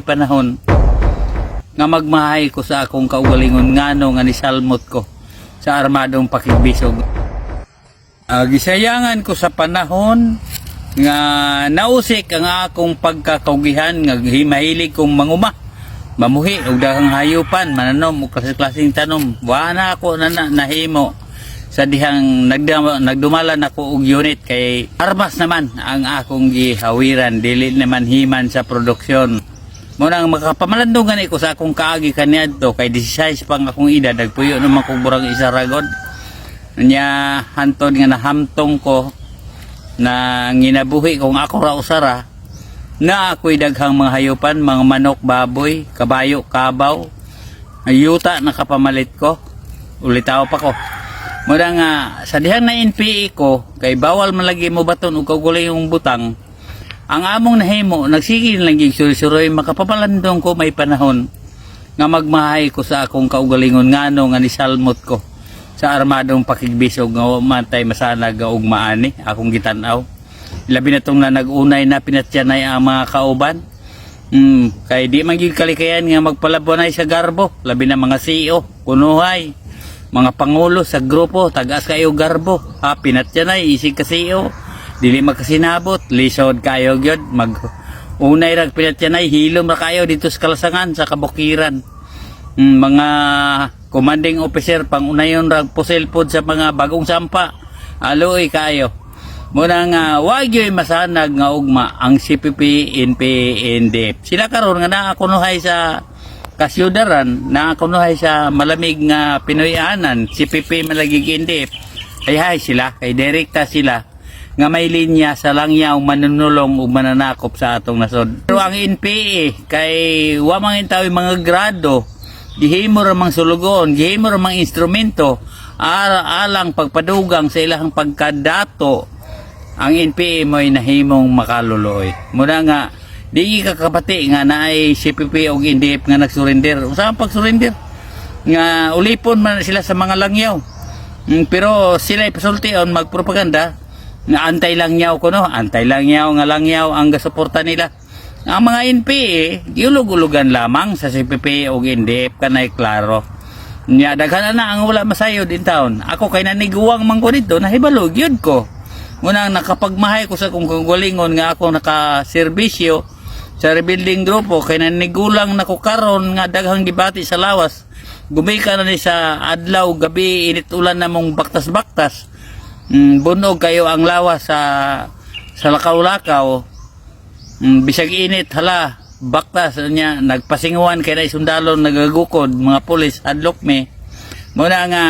panahon nga magmahay ko sa akong kaugalingon ngano nga nisalmot ko sa armadong pakigbisog. Gisayangan ko sa panahon nga nausik ang akong pagkakaugihan nga mahilig kong manguma, mamuhi og daghang hayupan, mananom og klaseng tanom. Wala ako na nahimo sa dihang nagdumalan ako og unit kay armas naman ang akong gihawiran, dili naman himan sa produksyon. Munang makapamalandungan ko sa akong kaagi kaniadto kay 16 pang akong edad, nagpuyo naman kong burang isa ragod. Nya hantod nga nahamtong ko na nginabuhi kung ako ra usara na ako'y daghang mga hayupan, mga manok, baboy, kabayo, kabaw, yuta nakapamalit ko, ulitaw pa ko. Mura nga sa dihang na NPA ko kay bawal malagi mo baton o kagulay yung butang. Ang among nahimo, nagsigil lang yung suri-suroy, makapapalandong ko may panahon nga magmahay ko sa akong kaugalingon ngano nga nisalmot ko sa armadong pakigbisog nga matay masanag og maani akong gitanaw. Labi na tong na nag-unay na pinatyanay ang mga kauban. Kay di man gyud kalikayan nga magpalabonay sa garbo, labi na mga CEO, kunuhay, mga pangulo sa grupo, tagas kayo garbo, pinatyanay isig ka CEO. Dili makasinabot, lisod kayo gyud mag unay rag pinatyanay, hilom ra kayo dito sa Kalasangan sa Kabukiran. Mga commanding officer pang unayon rag pusilpod sa mga bagong sampa, aloy kayo. Muna nga wag yoy masanag nga ugma ang CPP, NPA, NDF. Sila karon nga naakunuhay sa kasyudaran, naakunuhay sa malamig nga Pinoyanan, CPP malagig NDF. Ay sila, kay direkta sila nga may linya sa langyaw manunulong ug mananakop sa atong nasod. Pero ang NPA kay wa man tawi mga grado, gihimo ra mang sulugon, gihimo ra mang instrumento alang pagpadugang sa ilahang pagkadato. Ang NPA mo'y nahimong makaluluoy. Muna nga di kakapati nga naay CPP ug NDF nga nagsurrender. Usa ang pagsurrender nga ulipon man sila sa mga langyaw. Pero sila ipasultion magpropaganda nga antay langyaw kuno, antay langyaw nga langyaw ang gasuporta nila. Ang mga NPA giulog-ulugan lamang sa CPP ug NDF kanay klaro. Nya daghan na ang wala masayod in town. Ako kay naniguwang man ko dito, nahibalo gyud ko. Muna nakapagmahay ko sa kung kagalingon nga ako nakaserbisyo sa rebuilding grupo kay nanigulang nako karon nga daghang debate sa lawas. Gumika na ni sa adlaw gabi init ulan namong baktas-baktas. Bunog kayo ang lawas sa lakaw-lakaw. Bisag init hala baktas niya nagpasinguan kay na sundalon nagagukod mga pulis adlok me. Muna nga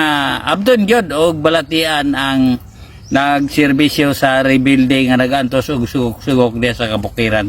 abdon gyud og balatian ang nagserbisyo sa rebuilding nga nagantos og sugok diya sa Kabukiran.